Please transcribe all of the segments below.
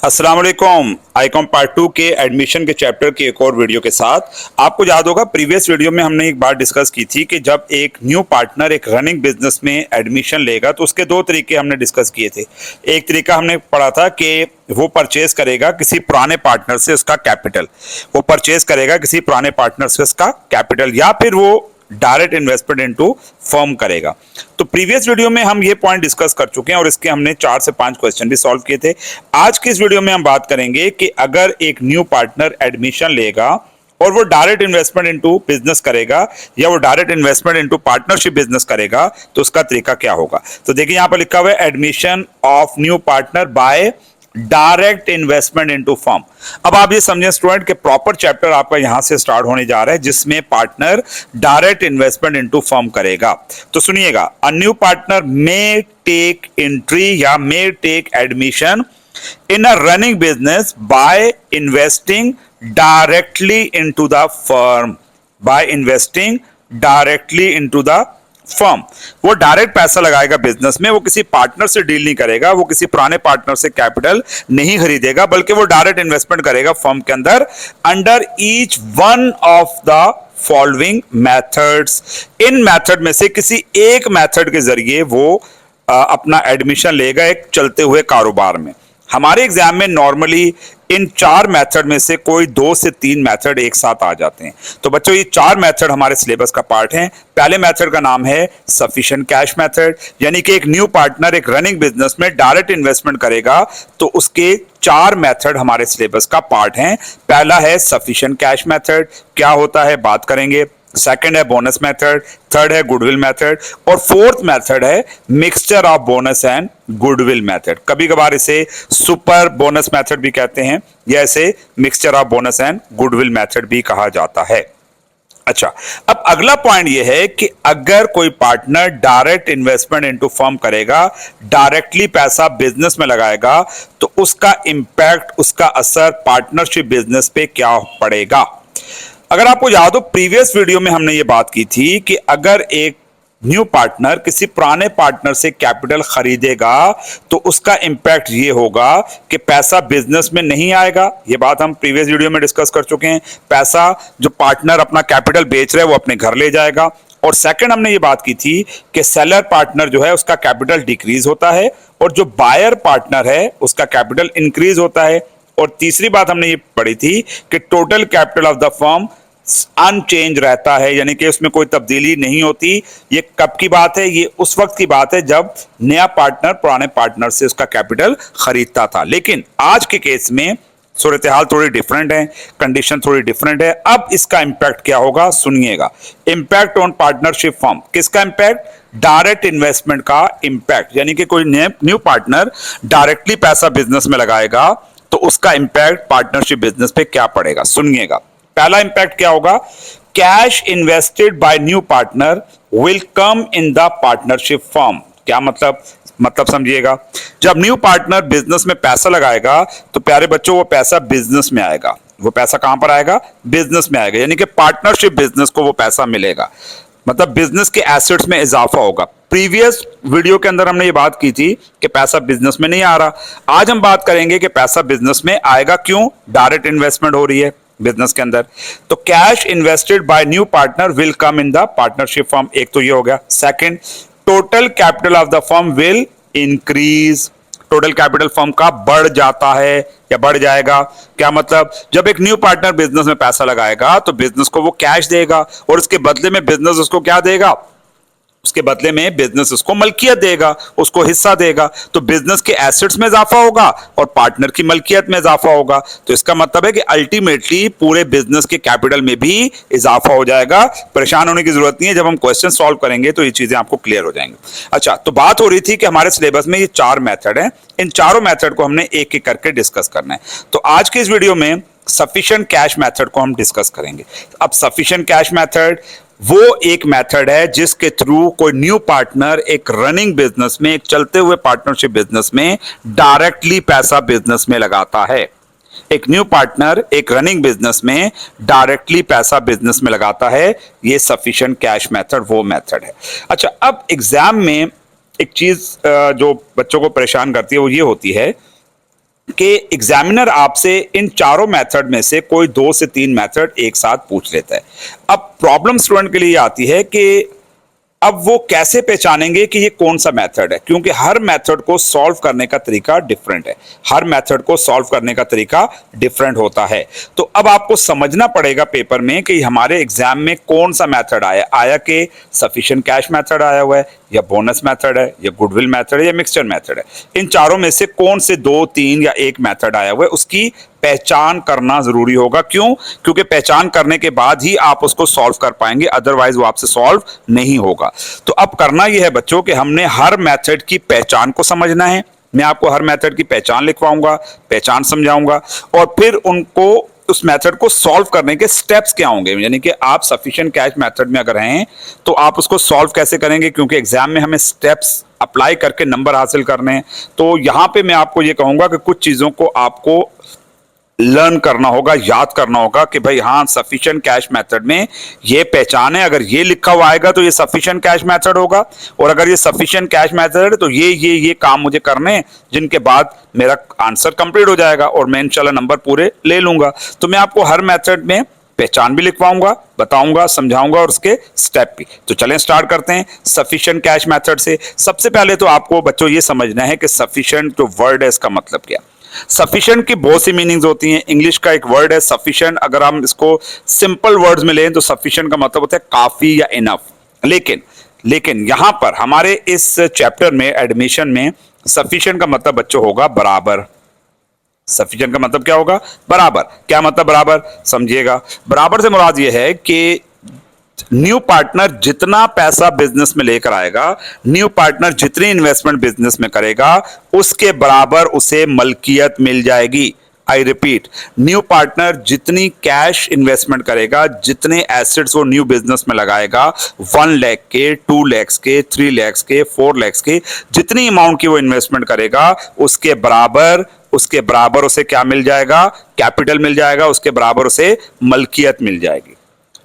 अस्सलाम वालेकुम। Icom part 2 के एडमिशन के चैप्टर के एक और वीडियो के साथ आपको याद होगा प्रीवियस वीडियो में हमने एक बात डिस्कस की थी कि जब एक न्यू पार्टनर एक रनिंग बिजनेस में एडमिशन लेगा तो उसके दो तरीके हमने डिस्कस किए थे। एक तरीका हमने पढ़ा था कि वो परचेज करेगा किसी पुराने पार्टनर से उसका कैपिटल, वो परचेज करेगा किसी पुराने पार्टनर से उसका कैपिटल, या फिर वो डायरेक्ट इन्वेस्टमेंट इनटू फर्म करेगा। तो प्रीवियस वीडियो में हम ये पॉइंट डिस्कस कर चुके हैं और इसके हमने 4 से 5 क्वेश्चन भी सॉल्व किए थे। आज की इस वीडियो में हम बात करेंगे कि अगर एक न्यू पार्टनर एडमिशन लेगा और वो डायरेक्ट इन्वेस्टमेंट इनटू बिजनेस करेगा या वो direct investment into partnership business करेगा तो उसका तरीका क्या होगा। तो देखिए यहां पर लिखा हुआ है admission of new partner by direct investment into firm. अब आप ये समझें स्टूडेंट कि प्रॉपर चैप्टर आपका यहां से स्टार्ट होने जा रहा है जिसमें partner direct investment into firm करेगा। तो सुनिएगा, a new partner may take entry या may take admission in a running business by investing directly into the firm, by investing directly into the firm. वो डायरेक्ट पैसा लगाएगा business में, वो किसी पार्टनर से डील नहीं करेगा, वो किसी पुराने पार्टनर से कैपिटल नहीं खरीदेगा, बल्कि वो डायरेक्ट इन्वेस्टमेंट करेगा फर्म के अंदर under each one of the following methods. In method में से किसी एक मेथड के जरिए वो अपना एडमिशन लेगा एक चलते हुए कारोबार में। हमारे एग्जाम में नॉर्मली इन 4 मेथड में से कोई 2 से 3 मेथड एक साथ आ जाते हैं। तो बच्चों ये 4 मेथड हमारे सिलेबस का पार्ट हैं। पहले मेथड का नाम है सफिशिएंट कैश मेथड, यानी कि एक न्यू पार्टनर एक रनिंग बिजनेस में डायरेक्ट इन्वेस्टमेंट करेगा तो उसके 4 मेथड हमारे सिलेबस का पार्ट हैं। पहला है सफिशिएंट कैश मेथड, क्या होता है बात करेंगे। सेकंड है बोनस मेथड, थर्ड है गुडविल मेथड और फोर्थ मेथड है mixture of bonus and goodwill method. कभी कभार इसे सुपर बोनस मेथड भी कहते हैं या इसे mixture of bonus and goodwill method भी कहा जाता है। अच्छा, अब अगला पॉइंट यह है कि अगर कोई partner direct investment into firm करेगा, डायरेक्टली पैसा बिजनेस में लगाएगा, तो उसका इंपैक्ट, उसका असर पार्टनरशिप बिजनेस पे क्या पड़ेगा। अगर आपको याद हो प्रीवियस वीडियो में हमने ये बात की थी कि अगर एक न्यू पार्टनर किसी पुराने पार्टनर से कैपिटल खरीदेगा तो उसका इंपैक्ट ये होगा कि पैसा बिजनेस में नहीं आएगा। ये बात हम प्रीवियस वीडियो में डिस्कस कर चुके हैं। पैसा जो पार्टनर अपना कैपिटल बेच रहा है वो अपने घर ले जाएगा। और सेकंड हमने ये बात की थी कि सेलर पार्टनर जो है उसका कैपिटल डिक्रीज होता है और जो बायर पार्टनर है उसका कैपिटल इंक्रीज होता है। और तीसरी बात हमने ये पढ़ी थी कि total capital of the firm unchanged रहता है, यानी कि उसमें कोई तब्दीली नहीं होती। ये कब की बात है? ये उस वक्त की बात है जब नया पार्टनर पुराने पार्टनर से उसका कैपिटल खरीदता था। लेकिन आज के केस में सूरत हाल थोड़ी डिफरेंट है, कंडीशन थोड़ी डिफरेंट है। अब इसका इंपैक्ट क्या होगा सुनिएगा। इंपैक्ट ऑन पार्टनरशिप फर्म, किसका इंपैक्ट? डायरेक्ट इन्वेस्टमेंट का इंपैक्ट, यानी कि कोई न्यू पार्टनर डायरेक्टली पैसा बिजनेस में लगाएगा तो उसका इंपैक्ट पार्टनरशिप बिजनेस पे क्या पड़ेगा सुनिएगा। पहला इंपैक्ट क्या होगा? Cash invested bye new partner will come in the partnership firm. क्या मतलब समझिएगा। जब न्यू पार्टनर बिजनेस में पैसा लगाएगा तो प्यारे बच्चों वो पैसा बिजनेस में आएगा। वो पैसा कहां पर आएगा? बिजनेस में आएगा, यानी कि पार्टनरशिप बिजनेस को वो पैसा मिलेगा, मतलब बिजनेस के एसेट्स में इजाफा होगा। प्रीवियस वीडियो के अंदर हमने ये बात की थी कि पैसा बिजनेस में नहीं आ रहा। आज हम बात करेंगे कि पैसा बिजनेस में आएगा, क्यों? डायरेक्ट इन्वेस्टमेंट हो रही है बिजनेस के अंदर। तो cash invested bye new partner will come in the partnership firm, एक तो ये हो गया। Second, total capital of the firm will increase. Total capital firm का बढ़ जाता है या बढ़ जाएगा। क्या मतलब? जब एक न्यू पार्टनर बिजनेस में पैसा लगाएगा तो बिजनेस को वो कैश देगा और उसके बदले में बिजनेस उसको क्या देगा? उसके बदले में बिजनेस उसको मलकियत देगा, उसको हिस्सा देगा। तो बिजनेस के एसेट्स में इजाफा होगा और पार्टनर की मलकियत में इजाफा होगा। तो इसका मतलब है कि अल्टीमेटली पूरे बिजनेस के कैपिटल में भी इजाफा हो जाएगा। परेशान होने की जरूरत नहीं है, जब हम क्वेश्चन सॉल्व करेंगे तो ये चीजें आपको क्लियर हो जाएंगी। अच्छा, तो बात हो रही थी कि हमारे सिलेबस में ये 4 मेथड है, इन चारों मेथड को हमने एक एक करके डिस्कस करना है। तो आज के इस वीडियो में सफिशिएंट कैश मेथड को हम डिस्कस करेंगे। अब सफिशिएंट कैश मेथड वो एक मेथड है जिसके थ्रू कोई न्यू पार्टनर एक रनिंग बिजनेस में, एक चलते हुए पार्टनरशिप बिजनेस में डायरेक्टली पैसा बिजनेस में लगाता है। एक न्यू पार्टनर एक रनिंग बिजनेस में डायरेक्टली पैसा बिजनेस में लगाता है। ये सफिशिएंट कैश मेथड वो मेथड है। अच्छा, अब एग्जाम में एक चीज जो बच्चों को परेशान करती है वो ये होती है कि एग्जामिनर आपसे इन चारों मेथड में से कोई 2 से 3 मेथड एक साथ पूछ लेता है। अब प्रॉब्लम स्टूडेंट के लिए आती है कि अब वो कैसे पहचानेंगे कि ये कौन सा मेथड है, क्योंकि हर मेथड को सॉल्व करने का तरीका डिफरेंट है। हर मेथड को सॉल्व करने का तरीका डिफरेंट होता है। तो अब आपको समझना पड़ेगा पेपर में कि हमारे एग्जाम में कौन सा मेथड आया कि सफिशिएंट कैश मेथड आया हुआ है, या बोनस मेथड है, या गुडविल मेथड है, या मिक्सचर मेथड है। इन चारों में से कौन से 2, 3 या एक मेथड आया हुआ है, उसकी पहचान करना जरूरी होगा। क्यों? क्योंकि पहचान करने के बाद ही आप उसको सॉल्व कर पाएंगे, अदरवाइज वो आपसे सॉल्व नहीं होगा। तो अब करना यह है बच्चों कि हमने हर मेथड की पहचान को समझना है। मैं आपको हर मेथड की पहचान लिखवाऊंगा, पहचान समझाऊंगा, और फिर उनको उस मेथड को सॉल्व करने के स्टेप्स क्या होंगे। यानी कि आप सफिशिएंट कैश मेथड में अगर हैं तो आप उसको सॉल्व कैसे करेंगे, क्योंकि एग्जाम में हमें स्टेप्स अप्लाई करके नंबर हासिल करने हैं। तो यहां पे मैं आपको ये कहूंगा कि कुछ चीजों को आपको लर्न करना होगा, याद करना होगा कि भाई हाँ, सफिशिएंट कैश मेथड में ये पहचान है, अगर ये लिखा हुआ आएगा तो ये सफिशिएंट कैश मेथड होगा, और अगर ये सफिशिएंट कैश मेथड है तो ये काम मुझे करने हैं, जिनके बाद मेरा आंसर कंप्लीट हो जाएगा और मैं इंशाल्लाह नंबर पूरे ले लूंगा। तो मैं आपको हर मेथड में पहचान भी लिखवाऊंगा, बताऊंगा, समझाऊंगा, और उसके स्टेप भी। तो चलें स्टार्ट करते हैं सफिशिएंट कैश मेथड से। सबसे पहले तो आपको बच्चों ये समझना है कि सफिशिएंट जो वर्ड है इसका मतलब क्या। सफिशिएंट की बहुत सी मीनिंग्स होती हैं। इंग्लिश का एक वर्ड है सफिशिएंट, अगर हम इसको सिंपल वर्ड्स में लें तो सफिशिएंट का मतलब होता है काफी या इनफ। लेकिन यहां पर हमारे इस चैप्टर में एडमिशन में सफिशिएंट का मतलब बच्चों होगा बराबर। सफिशिएंट का मतलब क्या होगा? बराबर। क्या मतलब बराबर? समझिएगा। बराबर से मुराद यह है कि न्यू पार्टनर जितना पैसा बिजनेस में लेकर आएगा, न्यू पार्टनर जितनी इन्वेस्टमेंट बिजनेस में करेगा, उसके बराबर उसे मलकियत मिल जाएगी। आई रिपीट, न्यू पार्टनर जितनी कैश इन्वेस्टमेंट करेगा, जितने एसेट्स वो न्यू बिजनेस में लगाएगा, 1 लाख के, 2 लाख के, 3 लाख के, 4 लाख के, जितनी अमाउंट की वो इन्वेस्टमेंट करेगा, उसके बराबर उसे क्या मिल जाएगा? कैपिटल मिल जाएगा। उसके बराबर उसे मलकियत मिल जाएगी।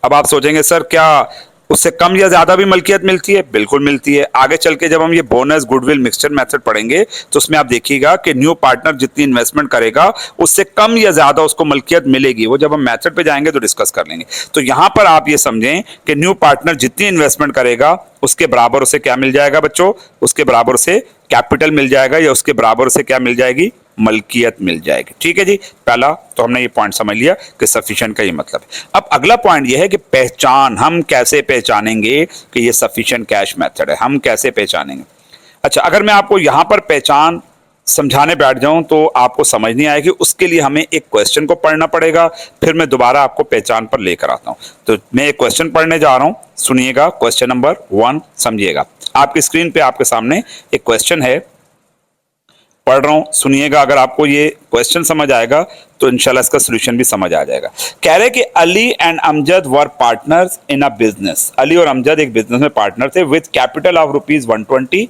अब आप सोचेंगे सर क्या उससे कम या ज्यादा भी मलकियत मिलती है? बिल्कुल मिलती है। आगे चल के जब हम ये बोनस, गुडविल, मिक्सचर मेथड पढ़ेंगे तो उसमें आप देखिएगा कि न्यू पार्टनर जितनी इन्वेस्टमेंट करेगा उससे कम या ज्यादा उसको मलकियत मिलेगी। वो जब हम मेथड पे जाएंगे तो डिस्कस कर लेंगे। तो यहां पर आप ये समझें कि न्यू पार्टनर जितनी इन्वेस्टमेंट करेगा उसके बराबर उसे क्या मिल जाएगा बच्चों? उसके बराबर उसे कैपिटल मिल जाएगा, या उसके बराबर उसे क्या मिल जाएगी? मलकियत मिल जाएगी। ठीक है जी, पहला तो हमने ये पॉइंट समझ लिया कि सफिशिएंट का ये मतलब है। अब अगला पॉइंट ये है कि पहचान, हम कैसे पहचानेंगे कि ये सफिशिएंट कैश मेथड है, हम कैसे पहचानेंगे। अच्छा, अगर मैं आपको यहां पर पहचान समझाने बैठ जाऊं तो आपको समझ नहीं आएगी। उसके लिए हमें एक क्वेश्चन को पढ़ना पड़ेगा, फिर मैं दोबारा आपको पहचान पर लेकर आता हूं। तो मैं एक क्वेश्चन पढ़ने जा रहा हूं, सुनिएगा। क्वेश्चन नंबर 1 समझिएगा। आपकी स्क्रीन पे आपके सामने एक क्वेश्चन है, पढ़ रहा हूं, सुनिएगा। अगर आपको ये क्वेश्चन समझ आएगा तो इंशाल्लाह इसका सॉल्यूशन भी समझ आ जाएगा। कह रहे कि Ali and Amjad were partners in a business. Ali और अमजद एक बिजनेस में पार्टनर थे with capital of ₹120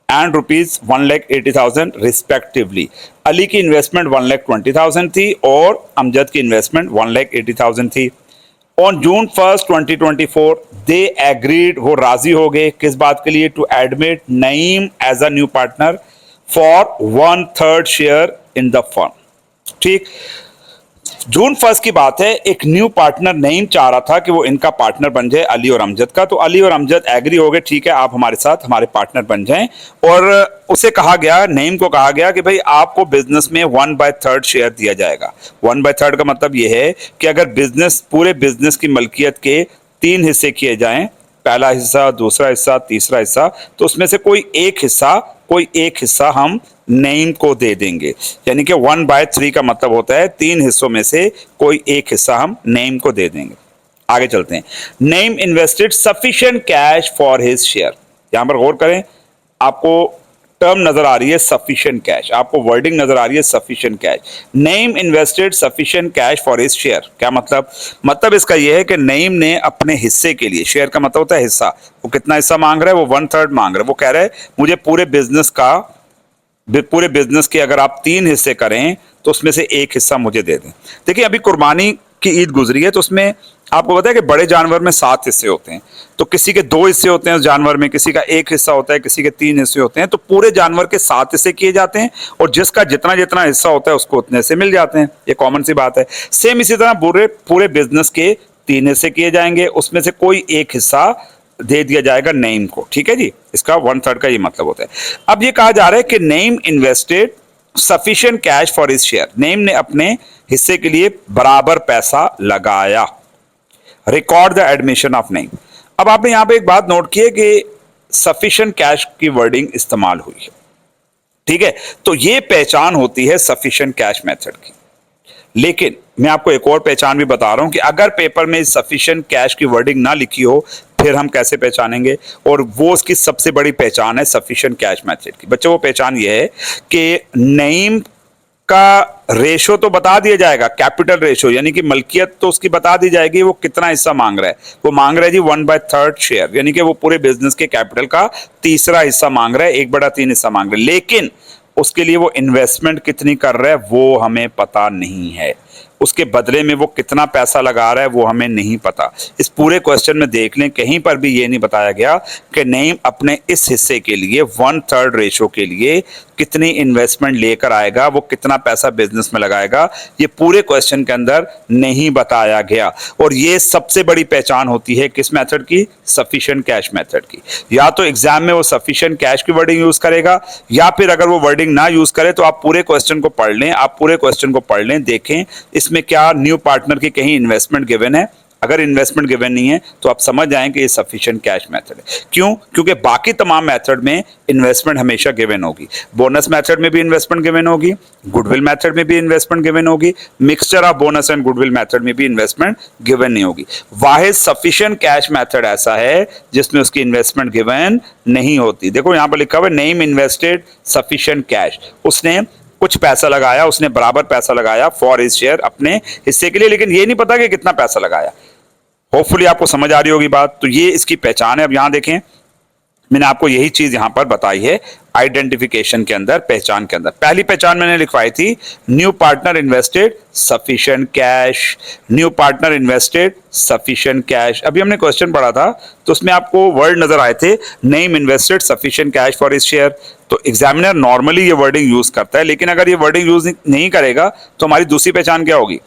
and ₹1,80,000 respectively. Ali की इन्वेस्टमेंट 1,20,000 थी और अमजद की इन्वेस्टमेंट 1,80,000 थी। ऑन जून 1, 2024 दे एग्रीड, वो राजी हो गए किस बात के लिए? To admit Naeem as a new partner for 1/3 share in the firm. ठीक, जून 1 की बात है। एक न्यू पार्टनर नईम चाह रहा था कि वो इनका पार्टनर बन जाए अली और अमजद का। तो अली और अमजद एग्री हो गए, ठीक है आप हमारे साथ हमारे पार्टनर बन जाएं। और उसे कहा गया, नईम को कहा गया कि भाई आपको बिजनेस में 1/3 शेयर दिया जाएगा। 1/3 का मतलब ये है कि अगर बिजनेस, पूरे बिजनेस की मलकियत के 3 हिस्से किए जाएं, पहला हिस्सा, दूसरा हिस्सा, तीसरा हिस्सा, तो उसमें से कोई एक हिस्सा हम नईम को दे देंगे। यानी कि 1/3 का मतलब होता है 3 हिस्सों में से कोई एक हिस्सा हम नईम को दे देंगे। आगे चलते हैं। Naeem invested sufficient cash for his share. यहां पर गौर करें, आपको टर्म नजर आ रही है सफिशिएंट कैश, आपको वर्डिंग नजर आ रही है sufficient cash. Naeem invested sufficient cash for his share. क्या मतलब? मतलब इसका यह है कि नईम ने अपने हिस्से के लिए, शेयर का मतलब होता है हिस्सा, वो कितना हिस्सा मांग रहा है? वो 1/3 मांग रहा है। वो कह रहा है मुझे पूरे बिजनेस के अगर आप 3 हिस्से करें तो उसमें से एक हिस्सा मुझे दे दें। देखिए, अभी कुर्बानी की ईद गुजरी है, तो उसमें आपको पता है कि बड़े जानवर में 7 हिस्से होते हैं, तो किसी के 2 हिस्से होते हैं उस जानवर में, किसी का 1 हिस्सा होता है, किसी के 3 हिस्से होते हैं, तो पूरे जानवर के 7 हिस्से किए जाते हैं और जिसका जितना जितना हिस्सा होता है उसको उतने से मिल जाते हैं। ये कॉमन सी बात है। सेम इसी तरह पूरे पूरे बिजनेस के 3 हिस्से किए जाएंगे, उसमें से कोई एक हिस्सा दे दिया जाएगा नईम को। ठीक है जी, इसका 1/3 का ये मतलब होता है। अब ये कहा जा रहा है कि Naeem invested sufficient cash for his share, Naeem ने अपने हिस्से के लिए बराबर पैसा लगाया। Record the admission of Naeem. अब आपने यहां पे एक बात नोट की है कि सफिशिएंट कैश की वर्डिंग इस्तेमाल हुई है। ठीक है, तो ये पहचान होती है सफिशिएंट कैश मेथड की। लेकिन मैं आपको एक और पहचान भी बता रहा हूं कि अगर पेपर में सफिशिएंट कैश की वर्डिंग ना लिखी हो फिर हम कैसे पहचानेंगे, और वो उसकी सबसे बड़ी पहचान है सफिशिएंट कैश मेथड की। बच्चों, वो पहचान ये है कि नईम का रेशो तो बता दिया जाएगा, कैपिटल रेशो यानी कि मलकियत तो उसकी बता दी जाएगी, वो कितना हिस्सा मांग रहा है। वो मांग रहा है जी 1/3 शेयर, यानी कि वो पूरे बिजनेस के कैपिटल का तीसरा हिस्सा मांग रहा है, 1/3 हिस्सा मांग रहा है। लेकिन उसके लिए वो इन्वेस्टमेंट कितनी कर रहा है वो हमें पता नहीं है, उसके बदले में वो कितना पैसा लगा रहा है वो हमें नहीं पता। इस पूरे क्वेश्चन में देख लें, कहीं पर भी ये नहीं बताया गया कि नईम अपने इस हिस्से के लिए 1/3 रेशो के लिए कितनी इन्वेस्टमेंट लेकर आएगा, वो कितना पैसा बिजनेस में लगाएगा, ये पूरे क्वेश्चन के अंदर नहीं बताया गया। और ये सबसे बड़ी पहचान होती है किस मेथड की? सफिशिएंट कैश मेथड की। या तो एग्जाम में वो सफिशिएंट कैश की वर्डिंग यूज करेगा, या फिर अगर वो वर्डिंग ना यूज करे तो आप पूरे क्वेश्चन को पढ़ लें, आप पूरे क्वेश्चन को पढ़ लें, देखें इसमें क्या न्यू पार्टनर की कहीं इन्वेस्टमेंट गिवन है। अगर इन्वेस्टमेंट गिवन नहीं है तो आप समझ जाएं कि ये सफिशिएंट कैश मेथड है। क्यों? क्योंकि बाकी तमाम मेथड में इन्वेस्टमेंट हमेशा गिवन होगी। बोनस मेथड में भी इन्वेस्टमेंट गिवन होगी, गुडविल मेथड में भी इन्वेस्टमेंट गिवन होगी, mixture of bonus and goodwill method में भी इन्वेस्टमेंट गिवन नहीं होगी। वाहिद सफिशिएंट कैश मेथड ऐसा है जिसमें उसकी इन्वेस्टमेंट गिवन नहीं होती। देखो यहां पर लिखा हुआ है नेम इन्वेस्टेड सफिशिएंट कैश, उसने कुछ पैसा लगाया, उसने बराबर पैसा लगाया फॉर हिज शेयर, अपने हिस्से के लिए, लेकिन ये नहीं पता कि कितना पैसा लगाया। होपफुली आपको समझ आ रही होगी बात। तो ये इसकी पहचान है। अब यहां देखें, मैंने आपको यही चीज यहां पर बताई है आइडेंटिफिकेशन के अंदर, पहचान के अंदर। पहली पहचान मैंने लिखवाई थी new partner invested sufficient cash, new partner invested sufficient cash. अभी हमने क्वेश्चन पढ़ा था तो उसमें आपको वर्ड नजर आए थे name invested sufficient cash for his share. तो एग्जामिनर नॉर्मली ये वर्डिंग यूज करता है, लेकिन अगर ये वर्डिंग यूज नहीं करेगा तो हमारी दूसरी पहचान क्या होगी?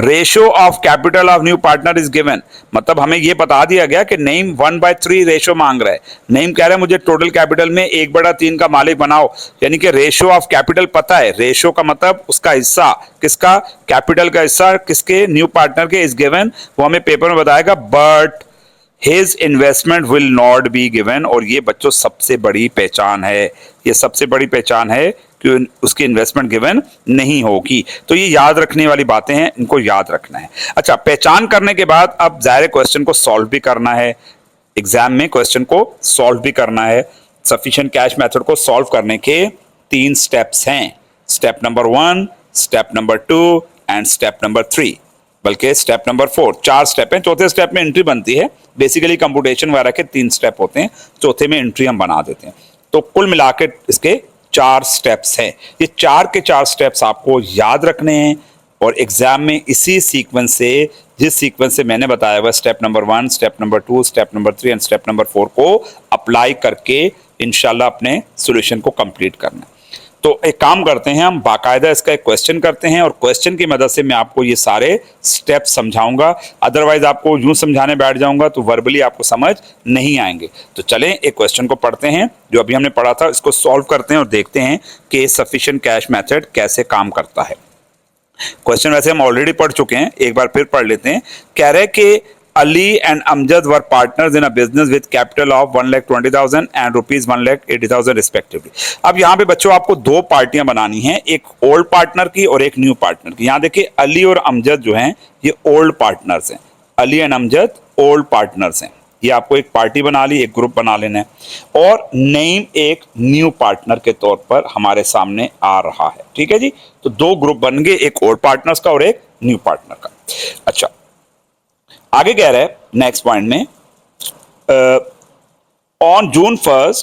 Ratio of capital of new partner is given. मतलब हमें यह बता दिया गया कि नईम 1/3 रेशो मांग रहा है। नईम कह रहा है मुझे टोटल कैपिटल में 1/3 का मालिक बनाओ, यानी कि रेशो ऑफ कैपिटल पता है। रेशो का मतलब उसका हिस्सा, किसका? कैपिटल का हिस्सा किसके? न्यू पार्टनर के, इज गिवन। वो हमें पेपर में बताएगा, but his investment will not be given. और ये बच्चों सबसे बड़ी पहचान है, ये सबसे बड़ी पहचान है कि उसकी इन्वेस्टमेंट गिवन नहीं होगी। तो ये याद रखने वाली बातें हैं, इनको याद रखना है। अच्छा, पहचान करने के बाद अब जाहिर क्वेश्चन को सॉल्व भी करना है, एग्जाम में क्वेश्चन को सॉल्व भी करना है। सफिशिएंट कैश मेथड को सॉल्व करने के 3 स्टेप्स हैं, step number 1, step number 2 and step number 3, बल्कि स्टेप नंबर 4। 4 स्टेप हैं। चौथे स्टेप में एंट्री बनती है। बेसिकली कंप्यूटेशन वगैरह के 3 स्टेप होते हैं, चौथे में एंट्री हम बना देते हैं। तो कुल मिलाकर इसके 4 स्टेप्स हैं। ये 4 के 4 स्टेप्स आपको याद रखने हैं और एग्जाम में इसी सीक्वेंस से, जिस सीक्वेंस से मैंने बताया हुआ step number 1, step number 2, step number 3 and step number 4 को अप्लाई करके इंशाल्लाह अपने सॉल्यूशन को कंप्लीट करना है। तो एक काम करते हैं, हम बाकायदा इसका एक क्वेश्चन करते हैं और क्वेश्चन की मदद से मैं आपको ये सारे स्टेप समझाऊंगा। अदरवाइज आपको यूं समझाने बैठ जाऊंगा तो वर्बली आपको समझ नहीं आएंगे। तो चलें एक क्वेश्चन को पढ़ते हैं जो अभी हमने पढ़ा था, इसको सॉल्व करते हैं और देखते हैं कि सफिशिएंट कैश मेथड कैसे काम करता है। क्वेश्चन वैसे हम ऑलरेडी पढ़ चुके हैं, एक बार फिर पढ़ लेते हैं। कह रहे कि Ali and Amjad were partners in a business with capital of 1,20,000 and rupees 1,80,000 respectively। अब यहाँ पे बच्चों आपको 2 पार्टियां बनानी हैं, एक ओल्ड पार्टनर की और एक न्यू पार्टनर की। यहाँ देखिए अली और अमजद जो हैं ये ओल्ड पार्टनर्स हैं। Ali and Amjad old partners हैं। ये आपको एक पार्टी बना ली, एक ग्रुप बना लेना है। और नईम एक न्यू पार्टनर के तौर पर हमारे सामने आ रहा है। ठीक है जी, तो 2 ग्रुप बन गए, एक ओल्ड पार्टनर्स का और एक न्यू पार्टनर का। अच्छा, आगे कह रहा है नेक्स्ट पॉइंट में, on June 1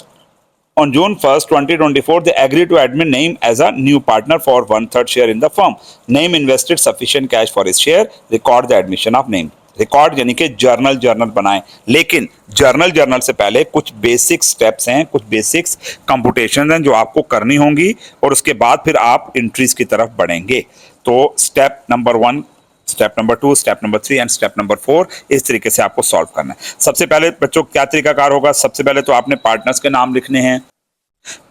On June 1st, 2024, they agreed to admit Naeem as a new partner for 1/3 share in the firm. Naeem invested sufficient cash for his share. Record the admission of Naeem. Record यानी कि journal बनाएं, लेकिन journal से पहले कुछ basic steps हैं, कुछ basics computation हैं जो आपको करनी होंगी और उसके बाद फिर आप एंट्रीज की तरफ बढ़ेंगे। तो step number 1, step number 2, step number 3 and step number 4 इस तरीके से आपको सॉल्व करना है। सबसे पहले बच्चों क्या तरीकाकार होगा, सबसे पहले तो आपने पार्टनर्स के नाम लिखने हैं।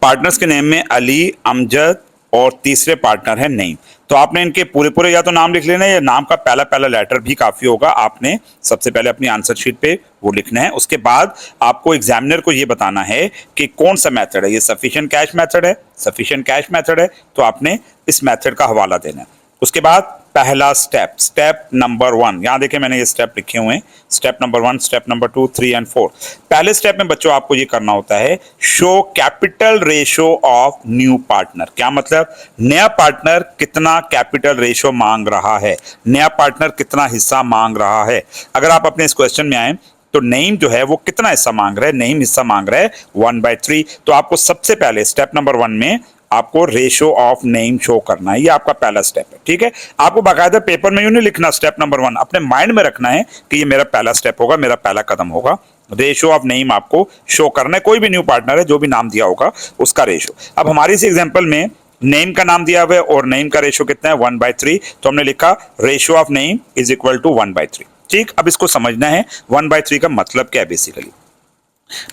पार्टनर्स के नेम में अली, अमजद और तीसरे पार्टनर है नईम। तो आपने इनके पूरे या तो नाम लिख लेना है या नाम का पहला लेटर भी काफी होगा। आपने सबसे पहले अपनी आंसर शीट पे वो लिखना है। उसके बाद आपको एग्जामिनर को ये बताना है कि कौन सा मेथड है, ये सफिशिएंट कैश मेथड है, सफिशिएंट कैश मेथड है, तो आपने इस मेथड का हवाला देना है। उसके बाद पहला स्टेप, स्टेप नंबर 1, यहां देखिए मैंने ये स्टेप लिखे हुए हैं, step number 1, step number 2, 3 and 4। पहले स्टेप में बच्चों आपको ये करना होता है show capital ratio of new partner. क्या मतलब, नया पार्टनर कितना कैपिटल रेशो मांग रहा है, नया पार्टनर कितना हिस्सा मांग रहा है। अगर आप अपने इस क्वेश्चन में आए तो नईम जो है वो कितना हिस्सा मांग रहा है, नईम हिस्सा मांग रहा है 1/3। तो आपको सबसे पहले स्टेप नंबर 1 में आपको रेशो ऑफ नेम शो करना है, ये आपका पहला स्टेप है। ठीक है, आपको बाकायदा पेपर में यूं नहीं लिखना स्टेप नंबर 1, अपने माइंड में रखना है कि ये मेरा पहला स्टेप होगा, मेरा पहला कदम होगा। रेशो ऑफ नेम आपको शो करना है, कोई भी न्यू पार्टनर है जो भी नाम दिया होगा उसका रेशो। अब हमारी इस एग्जांपल में नेम का नाम दिया हुआ है और नेम का रेशो कितना है 1/3, तो हमने लिखा ratio of Naeem is equal to 1/3। ठीक, अब इसको समझना है 1/3 का मतलब क्या है। बेसिकली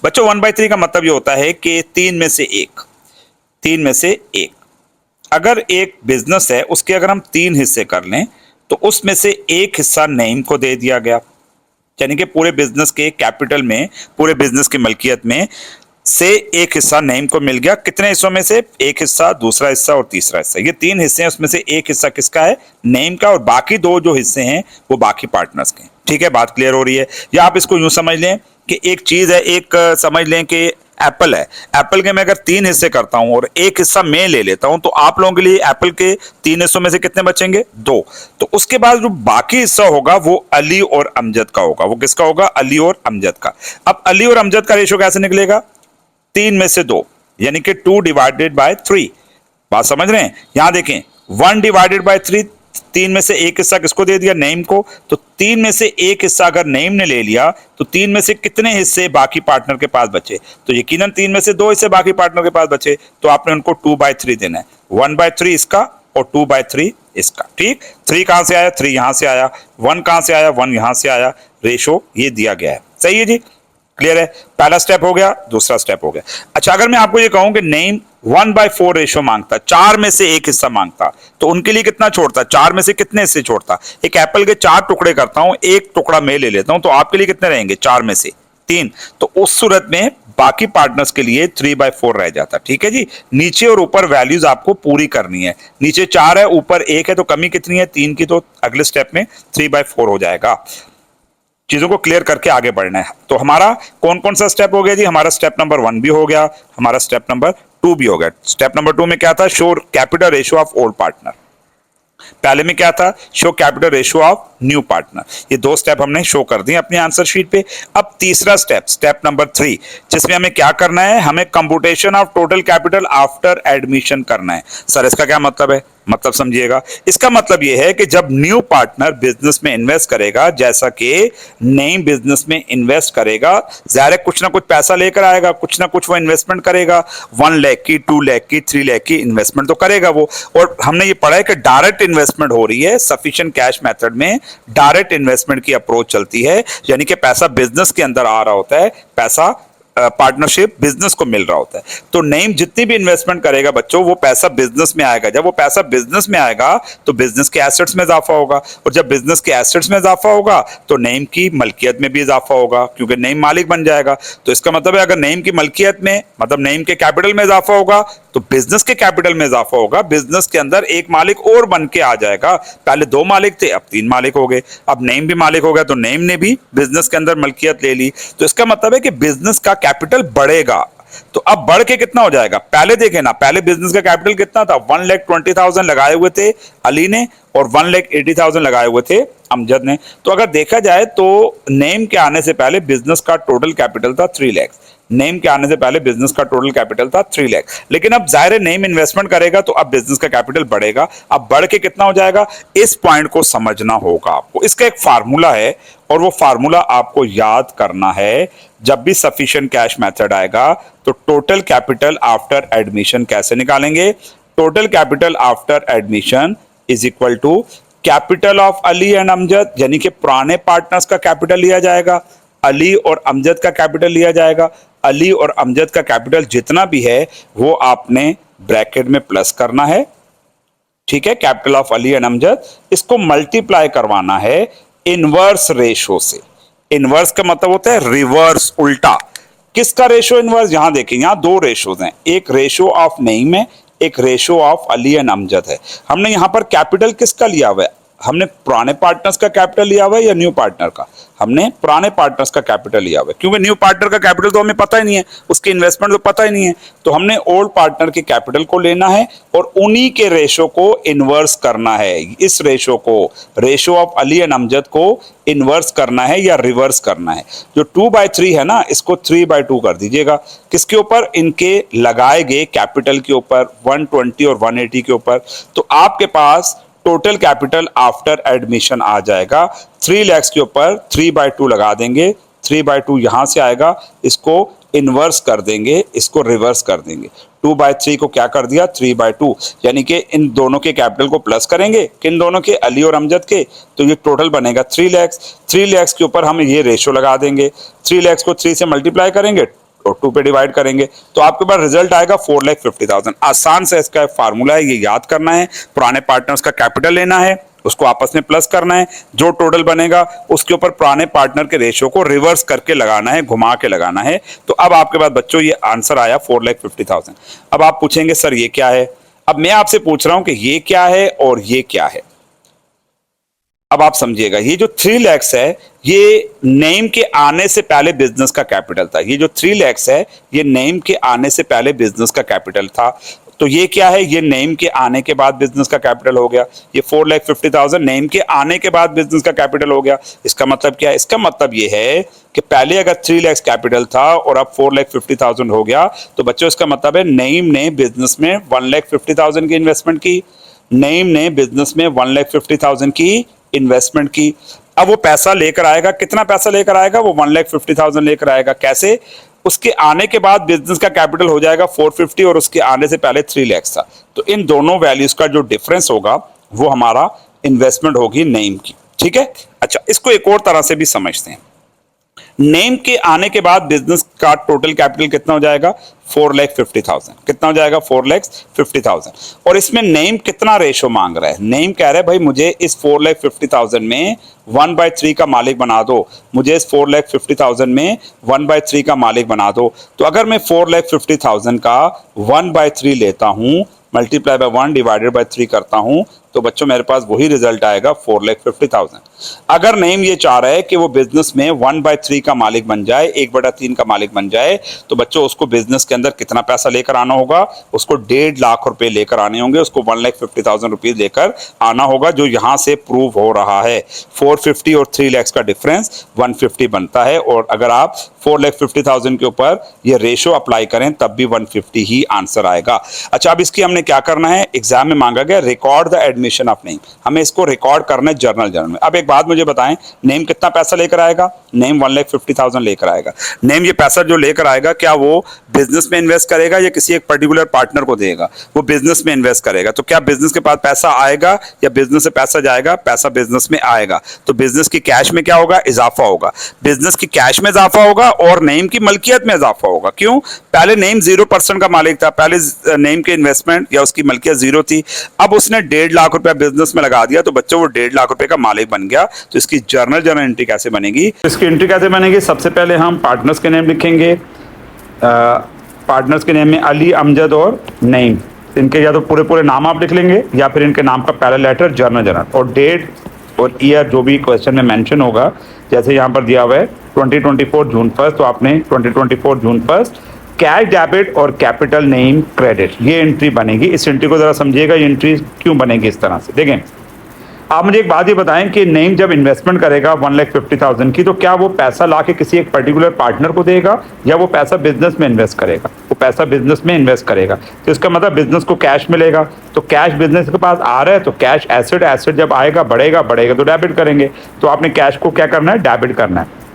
बच्चों 1/3 का मतलब ये होता है कि 3 में से 1, अगर एक बिजनेस है उसके अगर हम 3 हिस्से कर लें तो उसमें से एक हिस्सा नेम को दे दिया गया, यानी कि पूरे बिजनेस के कैपिटल में, पूरे बिजनेस की मलकियत में से एक हिस्सा नेम को मिल गया। कितने हिस्सों में से, एक हिस्सा, दूसरा हिस्सा और तीसरा हिस्सा, ये 3 हिस्से हैं, उसमें से एक हिस्सा किसका है, नेम का, और बाकी 2 जो हिस्से हैं वो बाकी पार्टनर्स के। ठीक है, बात क्लियर हो रही है। या आप इसको यूं समझ लें कि एक चीज है, एक समझ लें कि एप्पल है, एप्पल के मैं अगर 3 हिस्से करता हूं और एक हिस्सा मैं ले लेता हूं तो आप लोगों के लिए एप्पल के 3 हिस्सों में से कितने बचेंगे, 2। तो उसके बाद जो बाकी हिस्सा होगा वो अली और अमजद का होगा। वो किसका होगा, अली और अमजद का। अब अली और अमजद का रेशो कैसे निकलेगा, 3 में से 2, यानी कि 2/3। बात समझ रहे हैं, यहां देखें 1/3, 3 में से एक हिस्सा किसको दे दिया, नेम को। तो 3 में से एक हिस्सा अगर नेम ने ले लिया तो 3 में से कितने हिस्से बाकी पार्टनर के पास बचे, तो यकीनन 3 में से 2 हिस्से बाकी पार्टनर के पास बचे, तो आपने उनको 2/3 देना है। 1/3 इसका और 2/3 इसका। ठीक, 3 कहां से आया, 3 यहां से आया, 1 कहां से आया, 1 यहां से आया, रेशो ये दिया गया है। सही है जी, क्लियर है। पहला स्टेप हो गया, दूसरा स्टेप हो गया। अच्छा, अगर मैं आपको ये कहूं कि नेम 1/4 रेशो मांगता, 4 में से एक हिस्सा मांगता, तो उनके लिए कितना छोड़ता, 4 में से कितने हिस्से छोड़ता। एक एप्पल के 4 टुकड़े करता हूं, एक टुकड़ा मैं ले लेता हूं, तो आपके लिए कितने रहेंगे, 4 में से 3। तो उस सूरत में बाकी पार्टनर्स के लिए 3/4 रह जाता। ठीक है जी, नीचे और ऊपर वैल्यूज आपको पूरी करनी है। नीचे 4 है, ऊपर 1 है, तो कमी कितनी है, 3 की, तो अगले स्टेप में 3/4 हो जाएगा। चीजों को क्लियर करके आगे बढ़ना है। तो हमारा कौन कौन सा स्टेप हो गया जी, हमारा स्टेप नंबर 1 भी हो गया, हमारा स्टेप नंबर 2 भी हो गया। स्टेप नंबर 2 में क्या था, show capital ratio of old partner. पहले में क्या था, show capital ratio of new partner. ये 2 स्टेप हमने शो कर दिए अपनी आंसर शीट पे। अब तीसरा स्टेप, स्टेप नंबर 3, जिसमें हमें क्या करना है, हमें computation of total capital after admission करना है। सर इसका क्या मतलब है, मतलब समझिएगा। इसका मतलब यह है कि जब न्यू पार्टनर बिजनेस में इन्वेस्ट करेगा, जैसा कि नई बिजनेस में इन्वेस्ट करेगा, जाहिर है कुछ ना कुछ पैसा लेकर आएगा, कुछ ना कुछ वो इन्वेस्टमेंट करेगा। 1 लाख की, 2 लाख की, 3 लाख की इन्वेस्टमेंट तो करेगा वो। और हमने ये पढ़ा है कि डायरेक्ट इन्वेस्टमेंट हो रही है, सफिशिएंट कैश मेथड में डायरेक्ट इन्वेस्टमेंट की अप्रोच चलती है, यानी कि पैसा बिजनेस के अंदर आ रहा होता है, पैसा पार्टनरशिप बिजनेस को मिल रहा होता है। तो नेम जितनी भी इन्वेस्टमेंट करेगा बच्चों, वो पैसा बिजनेस में आएगा। जब वो पैसा बिजनेस में आएगा तो बिजनेस के एसेट्स में इजाफा होगा, और जब बिजनेस के एसेट्स में इजाफा होगा तो नेम की मलकियत में भी इजाफा होगा, क्योंकि नेम मालिक बन जाएगा। तो इसका मतलब है अगर नेम की मलकियत में, मतलब नेम के कैपिटल में इजाफा होगा तो बिजनेस के कैपिटल में इजाफा होगा, बिजनेस के अंदर एक मालिक और बन के आ जाएगा। पहले 2 मालिक थे, अब 3 मालिक हो गए। अब नेम भी मालिक हो गया, तो नेम ने भी बिजनेस के अंदर मलकियत ले ली। तो इसका मतलब है कि बिजनेस का कैपिटल बढ़ेगा। तो अब बढ़ के कितना हो जाएगा, पहले देखे ना, पहले बिजनेस का कैपिटल कितना था, 1,20,000 लगाए हुए थे अली ने और 1,80,000 लगाए हुए थे अमजद ने। तो अगर देखा जाए तो नेम के आने से पहले बिजनेस का टोटल कैपिटल था 3 लाख। नेम के आने से पहले बिजनेस का टोटल कैपिटल था 3 लाख, लेकिन अब जाहिर है नेम इन्वेस्टमेंट करेगा तो अब बिजनेस का कैपिटल बढ़ेगा। अब बढ़ के कितना हो जाएगा, इस पॉइंट को समझना होगा आपको। इसका एक फार्मूला है और वो फार्मूला आपको याद करना है। जब भी सफिशिएंट कैश मेथड आएगा तो टोटल कैपिटल आफ्टर एडमिशन कैसे निकालेंगे, total capital after admission is equal to capital of Ali and Amjad, यानी कि पुराने पार्टनर्स का कैपिटल लिया जाएगा, अली और अमजद का कैपिटल लिया जाएगा। अली और अमजद का कैपिटल जितना भी है वो आपने ब्रैकेट में प्लस करना है, ठीक है, capital of Ali and Amjad. इसको मल्टीप्लाई करवाना है इनवर्स रेशो से। इनवर्स का मतलब होता है रिवर्स, उल्टा। किसका रेशो इनवर्स, यहां देखिए, यहां दो रेशोज हैं, एक रेशो ऑफ नेम है, एक ratio of Ali and Amjad है। हमने यहां पर कैपिटल किसका लिया हुआ है, हमने पुराने पार्टनर्स का कैपिटल लिया हुआ है या न्यू पार्टनर का, हमने पुराने पार्टनर्स का कैपिटल लिया हुआ है, क्योंकि न्यू पार्टनर का कैपिटल तो हमें पता ही नहीं है, उसकी इन्वेस्टमेंट तो पता ही नहीं है। तो हमने ओल्ड पार्टनर के कैपिटल को लेना है और उन्हीं के रेशो को इनवर्स करना है। इस रेशो को, ratio of Ali and Amjad को इनवर्स करना है या रिवर्स करना है। जो 2/3 है ना, इसको 3/2 कर दीजिएगा। किसके ऊपर, इनके लगाए गए कैपिटल के ऊपर, 120 और 180 के ऊपर। तो आपके पास टोटल कैपिटल आफ्टर एडमिशन आ जाएगा 3 लाख के ऊपर 3/2 लगा देंगे, 3/2 यहां से आएगा, इसको इनवर्स कर देंगे, इसको रिवर्स कर देंगे। 2/3 को क्या कर दिया, 3/2, यानी कि इन दोनों के कैपिटल को प्लस करेंगे, किन दोनों के, अली और अमजद के, तो ये टोटल बनेगा 3 लाख। 3 लाख के ऊपर हम ये रेशो लगा देंगे, 3 लाख को 3 से मल्टीप्लाई करेंगे और 2 पे डिवाइड करेंगे, तो आपके पास रिजल्ट आएगा 4,50,000। आसान से इसका फार्मूला है, ये याद करना है। पुराने पार्टनर्स का कैपिटल लेना है, उसको आपस में प्लस करना है, जो टोटल बनेगा उसके ऊपर पुराने पार्टनर के रेशियो को रिवर्स करके लगाना है, घुमा के लगाना है। तो अब आपके पास बच्चों ये आंसर आया 4,50,000। अब आप पूछेंगे सर ये क्या है, अब मैं आपसे पूछ रहा हूं कि ये क्या है और ये क्या है। अब आप समझिएगा, ये जो 3 लाख है ये नेम के आने से पहले बिजनेस का कैपिटल था। ये जो 3 लाख है ये नेम के आने से पहले बिजनेस का कैपिटल था। तो ये क्या है, ये नेम के आने के बाद बिजनेस का कैपिटल हो गया। ये 4,50,000 नेम के आने के बाद बिजनेस का कैपिटल हो गया। इसका मतलब क्या है, इसका मतलब ये है कि पहले अगर 3 लाख कैपिटल था और अब 4,50,000 हो गया, तो बच्चों इसका मतलब है नेम ने बिजनेस में 1,50,000 की इन्वेस्टमेंट की, नेम ने बिजनेस में 1,50,000 की इन्वेस्टमेंट की। अब वो पैसा लेकर आएगा, कितना पैसा लेकर आएगा, वो 1,50,000 लेकर आएगा। कैसे, उसके आने के बाद बिजनेस का कैपिटल हो जाएगा 450 और उसके आने से पहले 3 लाख था। तो इन दोनों वैल्यूज का जो डिफरेंस होगा वो हमारा इन्वेस्टमेंट होगी नेम की, ठीक है। अच्छा, इसको एक और तरह से भी समझते हैं। नेम के आने के बाद बिजनेस का टोटल कैपिटल कितना हो जाएगा, 4,50,000। कितना हो जाएगा, 4,50,000। और इसमें नेम कितना रेशो मांग रहा है, नेम कह रहा है भाई मुझे इस 4,50,000 में 1/3 का मालिक बना दो, मुझे इस 4,50,000 में 1/3 का मालिक बना दो। तो अगर मैं 4,50,000 का 1/3 लेता हूं, मल्टीप्लाई बाय 1 डिवाइडेड बाय 3 करता हूं, तो बच्चों मेरे पास वही रिजल्ट आएगा 4,50,000। अगर नेम ये चाह रहा है कि वो बिजनेस में 1/3 का मालिक बन जाए, 1/3 का मालिक बन जाए, तो बच्चों उसको बिजनेस के अंदर कितना पैसा लेकर आना होगा, उसको 1.5 लाख रुपए लेकर आने होंगे, उसको 1,50,000 रुपीज लेकर आना होगा, जो यहां से प्रूव हो रहा है। 450 और 3 लाख का डिफरेंस 150 बनता है, और अगर आप 4,50,000 के ऊपर ये रेशो अप्लाई करें तब भी 150 ही आंसर आएगा। अच्छा, अब इसकी हमने क्या करना है, एग्जाम में मांगा गया record the admission of name, हमें इसको रिकॉर्ड करना है जर्नल में। अब एक बात मुझे बताएं, नेम कितना पैसा लेकर आएगा, नेम 1,50,000 लेकर आएगा। नेम ये पैसा जो लेकर आएगा, क्या वो बिजनेस में इन्वेस्ट करेगा या किसी एक पर्टिकुलर पार्टनर को देगा, वो बिजनेस में इन्वेस्ट करेगा। तो क्या बिजनेस के पास पैसा आएगा या बिजनेस से पैसा जाएगा, पैसा बिजनेस में आएगा। तो बिजनेस की कैश में क्या होगा, इजाफा होगा, बिजनेस की कैश में इजाफा होगा और नेम की मलकियत में इजाफा होगा। क्यों, पहले नेम 0% का मालिक था, पहले नेम के इन्वेस्टमेंट या उसकी मलकियत 0 थी, अब उसने 1.5 लाख रुपया बिजनेस में लगा दिया, तो बच्चों वो 1.5 लाख रुपए का मालिक बन गया। तो इसकी जर्नल एंट्री कैसे बनेगी, इसकी एंट्री कैसे बनेगी, सबसे पहले हम पार्टनर्स के नेम लिखेंगे। पार्टनर्स के नेम में अली, अमजद और नईम, इनके या तो पूरे नाम आप लिख लेंगे या फिर इनके नाम का पहला लेटर जर्नल और डेट और ईयर जो भी क्वेश्चन में मेंशन होगा। जैसे यहाँ पर दिया हुआ है 2024 जून 1, तो आपने 2024 जून 1 कैश डेबिट और कैपिटल नेम क्रेडिट, ये एंट्री बनेगी। इस एंट्री को जरा समझिएगा, ये एंट्री क्यों बनेगी इस तरह से। देखें, आप मुझे एक बात ये बताएं कि नईम जब इन्वेस्टमेंट करेगा 1,50,000 की, तो क्या वो पैसा ला के किसी एक पर्टिकुलर पार्टनर को देगा या वो पैसा बिजनेस में इन्वेस्ट करेगा? वो पैसा बिजनेस में इन्वेस्ट करेगा, तो इसका मतलब बिजनेस को कैश मिलेगा। तो कैश बिजनेस के पास आ रहा है, तो कैश एसेट, एसेट जब आएगा बढ़ेगा बढ़ेगा तो डेबिट करेंगे। तो आपने कैश को क्या करना है? डेबिट करना है।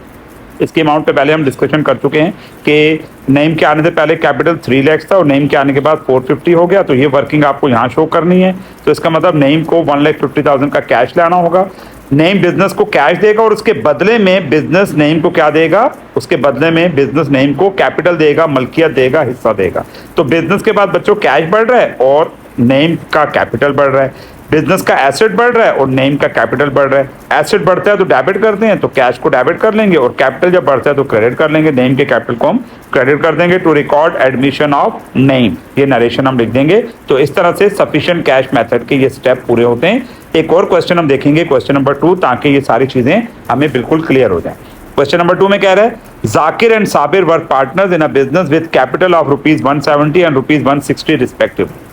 इसके अमाउंट पे पहले हम डिस्कशन कर चुके हैं कि नईम के आने से पहले कैपिटल 3 लाख था और नईम के आने के बाद 450 हो गया, तो ये वर्किंग आपको यहाँ शो करनी है। तो इसका मतलब नईम को 1,50,000 का कैश लाना होगा। नईम बिजनेस को कैश देगा और उसके बदले में बिजनेस नईम को क्या देगा? उसके बदले में बिजनेस नईम को कैपिटल देगा, मलकियत देगा, हिस्सा देगा। तो बिजनेस के बाद बच्चों कैश बढ़ रहा है और नईम का कैपिटल बढ़ रहा है। बिजनेस का एसेट बढ़ रहा है और नेम का कैपिटल बढ़ रहा है। एसेट बढ़ता है तो डेबिट करते हैं, तो कैश को डेबिट कर लेंगे, और कैपिटल जब बढ़ता है तो क्रेडिट कर लेंगे। नेम के कैपिटल को हम क्रेडिट कर देंगे। To record admission of Naeem, ये नरेशन हम लिख देंगे। तो इस तरह से सफिशिएंट कैश मेथड के ये स्टेप पूरे होते हैं। एक और क्वेश्चन हम देखेंगे, क्वेश्चन नंबर 2, ताकि ये सारी चीजें हमें बिल्कुल क्लियर हो जाए। क्वेश्चन नंबर 2 में कह रहा है, Zakir and Sabir work partners in a business with capital of ₹170 and ₹160 respectively.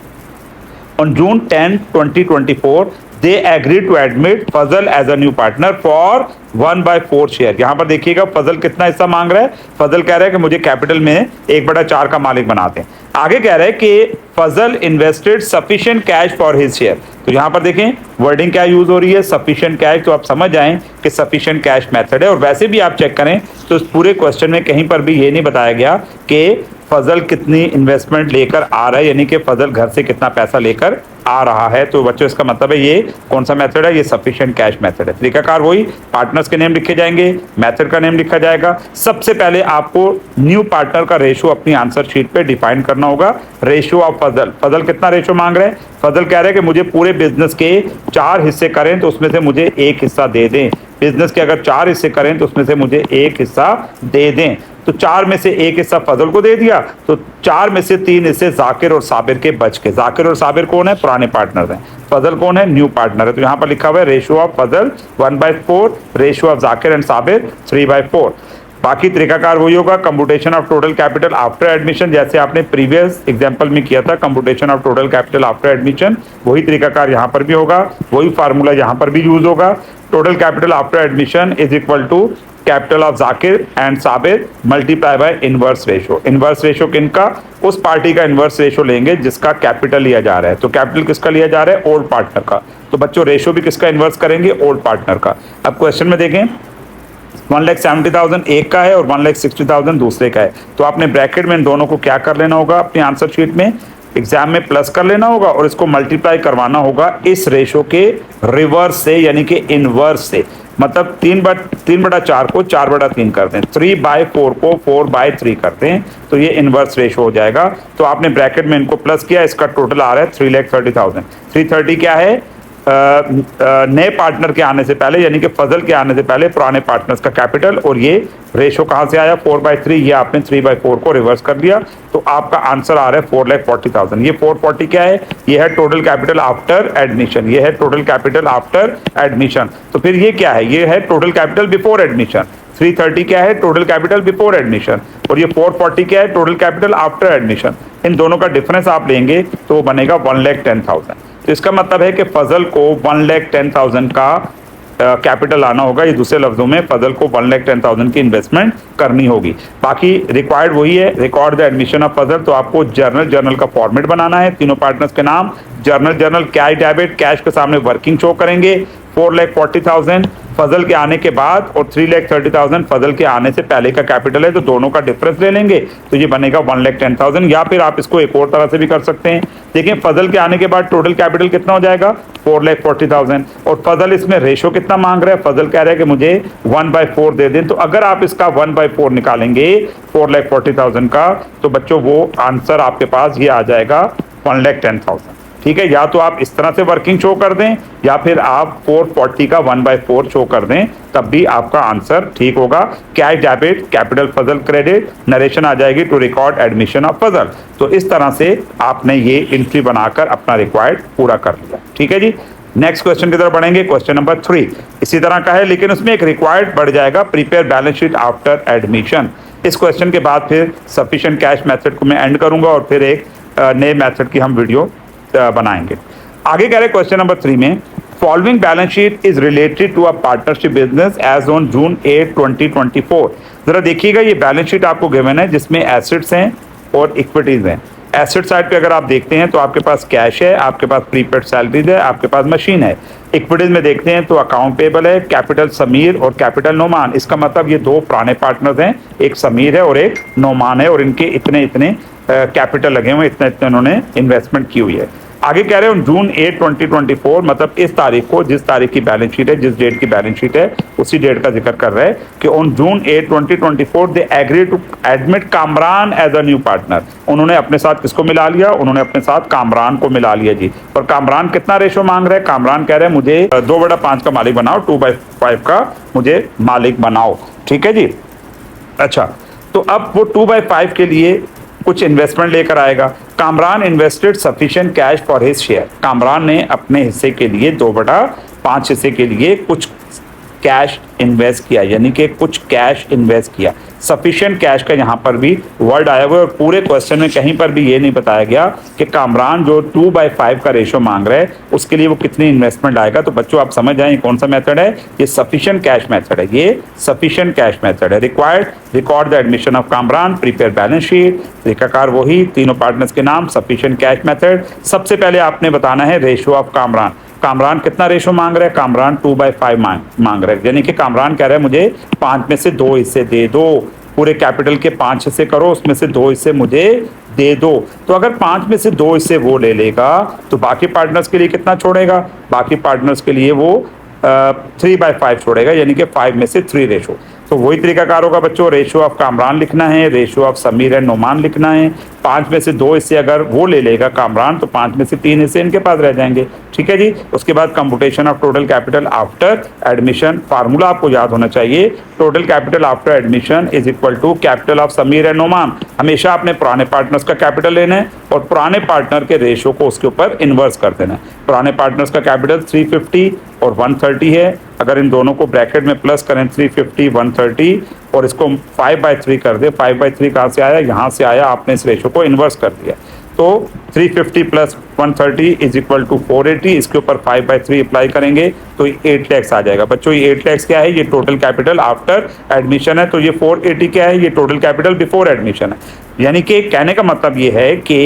On June 10, 2024, they agreed to admit Fazal as a new partner for 1/4 share. यहाँ पर देखिएगा फजल कितना हिस्सा मांग रहा है। फजल कह रहा है कि मुझे कैपिटल में 1/4 का मालिक बनाते हैं। आगे कह रहा है कि Fazal invested sufficient cash for his share. तो यहाँ पर देखें वर्डिंग क्या यूज हो रही है? Sufficient cash. तो आप समझ जाएं कि सफिशिएंट कैश मेथड है। और वैसे भी आप चेक करें तो इस पूरे क्वेश्चन में कहीं पर भी ये नहीं बताया गया कि फजल कितनी इन्वेस्टमेंट लेकर आ रहा है, यानी कि फजल घर से कितना पैसा लेकर आ रहा है। तो बच्चों इसका मतलब है ये कौन सा मेथड है? ये सफिशिएंट कैश मेथड है। तरीकाकार वही, पार्टनर्स के नेम लिखे जाएंगे, मेथड का नेम लिखा जाएगा। सबसे पहले आपको न्यू पार्टनर का रेशो अपनी आंसर शीट पे डिफाइन करना होगा। रेशो ऑफ फजल, फजल कितना रेशो मांग रहे हैं? फजल कह रहे हैं कि मुझे पूरे बिजनेस के 4 हिस्से करें तो उसमें से मुझे 1 हिस्सा दे दें। बिजनेस के अगर 4 हिस्से करें तो उसमें से मुझे 1 हिस्सा दे दें। तो 4 में से 1 हिस्सा फजल को दे दिया, तो 4 में से 3 हिस्से जाकिर और साबिर के बच गए। जाकिर और साबिर कौन है? पुराने पार्टनर हैं। फजल कौन है? न्यू पार्टनर है। तो यहाँ पर लिखा हुआ है ratio of Fazal 1/4, ratio of Zakir and Sabir 3/4। बाकी तरीकाकार वही होगा, computation of total capital after admission, जैसे आपने प्रीवियस एग्जांपल में किया था computation of total capital after admission, वही तरीकाकार यहाँ पर भी होगा, वही फार्मूला यहाँ पर भी यूज होगा। Total capital after admission is equal to capital of Zakir and Sabir multiply by inverse ratio. Inverse ratio किनका? उस पार्टी का इनवर्स रेशो लेंगे जिसका कैपिटल लिया जा रहा है। तो कैपिटल किसका लिया जा रहा है? ओल्ड पार्टनर का। तो बच्चों रेशो भी किसका इनवर्स करेंगे? ओल्ड पार्टनर का। अब क्वेश्चन में देखें 1,70,000 एक का है और 1,60,000 दूसरे का है। तो आपने ब्रैकेट में इन दोनों को क्या कर लेना होगा? अपनी आंसर शीट में एग्जाम में प्लस कर लेना होगा और इसको मल्टीप्लाई करवाना होगा इस रेशो के रिवर्स से, यानी कि इनवर्स से। मतलब 3/4 को 4/3 करते हैं, 3/4 को 4/3 करते हैं, तो ये इनवर्स रेशो हो जाएगा। तो आपने ब्रैकेट में इनको प्लस किया, इसका टोटल आ रहा है 3,30,000। 330 क्या है? नए पार्टनर के आने से पहले, यानी कि फजल के आने से पहले पुराने पार्टनर्स का कैपिटल। और ये रेशो कहां से आया? 4/3। ये आपने 3/4 को रिवर्स कर दिया, तो आपका आंसर आ रहा है 4,40,000। ये 440 क्या है? ये है टोटल कैपिटल आफ्टर एडमिशन। ये है टोटल कैपिटल आफ्टर एडमिशन। तो फिर ये क्या है? ये है टोटल कैपिटल बिफोर एडमिशन। 330 क्या है? Total capital before admission. और ये 440 क्या है? Total capital after admission. इन दोनों का डिफरेंस आप लेंगे तो वो बनेगा 1,10,000। तो इसका मतलब है कि फजल को 1,10,000 का कैपिटल आना होगा। ये दूसरे लफ्जों में फजल को 1,10,000 की इन्वेस्टमेंट करनी होगी। बाकी रिक्वायर्ड वही है, रिकॉर्ड द एडमिशन ऑफ फजल। तो आपको जर्नल का फॉर्मेट बनाना है, तीनों पार्टनर्स के नाम, जर्नल कैश डेबिट, कैश के सामने वर्किंग शो करेंगे। 4,40,000 फजल के आने के बाद और 3,30,000 फजल के आने से पहले का कैपिटल है, तो दोनों का डिफरेंस ले लेंगे तो ये बनेगा 1,10,000। या फिर आप इसको एक और तरह से भी कर सकते हैं। देखिए फजल के आने के बाद टोटल कैपिटल कितना हो जाएगा? 4,40,000। और फजल इसमें रेशो कितना मांग रहा है? फजल कह रहा है कि मुझे 1/4 दे दें। तो अगर आप इसका 1/4 निकालेंगे 4,40,000 का, तो बच्चों वो आंसर आपके पास ये आ जाएगा 1,10,000। ठीक है, या तो आप इस तरह से वर्किंग शो कर दें या फिर आप 440 का 1/4 शो कर दें, तब भी आपका आंसर ठीक होगा। कैश डेबिट, कैपिटल फजल क्रेडिट, नरेशन आ जाएगी टू रिकॉर्ड एडमिशन ऑफ फजल। तो इस तरह से आपने ये एंट्री बनाकर अपना रिक्वायर्ड पूरा कर लिया। ठीक है जी, नेक्स्ट क्वेश्चन की तरफ बढ़ेंगे। क्वेश्चन नंबर 3 इसी तरह का है, लेकिन उसमें एक रिक्वायर्ड बढ़ जाएगा, prepare balance sheet after admission. इस क्वेश्चन के बाद फिर सफिशिएंट कैश मेथड को मैं एंड करूंगा और फिर एक नए मेथड की हम वीडियो बनाएंगे। आगे कह रहे क्वेश्चन नंबर 3 में, Following balance sheet is related to a partnership business as on June 8, 2024. जरा देखिएगा ये बैलेंस शीट आपको गिवन है जिसमें एसेट्स हैं और इक्विटीज हैं। एसेट साइड पे अगर आप देखते हैं तो आपके पास कैश है, आपके पास प्रीपेड सैलरीज है, आपके पास मशीन है। इक्विटीज में देखते हैं तो अकाउंट पेबल है, कैपिटल समीर और कैपिटल नोमान। इसका मतलब ये दो पुराने पार्टनर्स हैं, एक समीर है और एक नोमान है, और इनके इतने इतने कैपिटल लगे हुए, इतने इतने उन्होंने इन्वेस्टमेंट की हुई है। आगे कह रहे हैं जून 8, 2024, मतलब इस तारीख को, जिस तारीख की बैलेंस शीट है, जिस डेट की बैलेंस शीट है उसी डेट का जिक्र कर रहा है कि on June 8, 2024 they agree to admit Kamran as a new partner. उन्होंने अपने साथ किसको मिला लिया? उन्होंने अपने साथ कामरान को मिला लिया जी। और कामरान कितना रेशो मांग रहा है? कामरान कह रहे हैं मुझे 2/5 का मालिक बनाओ, 2/5 का मुझे मालिक बनाओ। ठीक है जी। अच्छा, तो अब वो 2/5 के लिए कुछ इन्वेस्टमेंट लेकर आएगा। Kamran invested sufficient cash for his share. Kamran ने अपने हिस्से के लिए 2/5 हिस्से के लिए कुछ कैश इन्वेस्ट किया, यानी कि कुछ कैश इन्वेस्ट किया। सफिशिएंट कैश का यहाँ पर भी वर्ड आया हुआ है और पूरे क्वेश्चन में कहीं पर भी ये नहीं बताया गया कि कामरान जो 2/5 का रेशो मांग रहा है उसके लिए वो कितनी इन्वेस्टमेंट आएगा। तो बच्चों आप समझ जाएं कौन सा मेथड है, ये सफिशिएंट कैश मेथड है, ये सफिशिएंट कैश मेथड है। Required record the admission of Kamran, prepare balance sheet, तरीकाकार वही, तीनों पार्टनर्स के नाम, सफिशिएंट कैश मेथड। सबसे पहले आपने बताना है रेशो ऑफ कामरान। कामरान कितना रेशो मांग रहा है? कामरान 2/5 मांग रहा है, यानी कि कामरान कह रहा है मुझे 5 में से 2 हिस्से दे दो। पूरे कैपिटल के 5 हिस्से करो, उसमें से 2 हिस्से मुझे दे दो। तो अगर 5 में से 2 हिस्से वो ले लेगा तो बाकी पार्टनर्स के लिए कितना छोड़ेगा? बाकी पार्टनर्स के लिए वो 3/5 छोड़ेगा, यानी कि 5 में से 3 रेशो। तो वही तरीकाकार होगा बच्चों, रेशो ऑफ कामरान लिखना है, ratio of Sameer and Noman लिखना है। 5 में से 2 हिस्से अगर वो ले लेगा कामरान तो 5 में से 3 हिस्से इनके पास रह जाएंगे। ठीक है जी। उसके बाद computation of total capital after admission, formula आपको याद होना चाहिए। Total capital after admission is equal to capital of Sameer and Noman. हमेशा अपने पुराने पार्टनर्स का कैपिटल लेना है और पुराने पार्टनर के रेशो को उसके ऊपर इन्वर्स कर देना है। पुराने पार्टनर्स का कैपिटल 350 और 130 है। अगर इन दोनों को ब्रैकेट में प्लस करें 350 130 और इसको 5/3 कर दे, 5/3 कहाँ से आया? यहाँ से आया, आपने इस रेशो को इन्वर्स कर दिया। तो 350 प्लस 130 इज इक्वल टू 480। इसके ऊपर 5/3 अप्लाई करेंगे तो 8 लाख आ जाएगा। बच्चों ये 8 लाख क्या है? ये टोटल कैपिटल आफ्टर एडमिशन है। तो ये 480 क्या है? ये टोटल कैपिटल बिफोर एडमिशन है। यानी कि कहने का मतलब ये है कि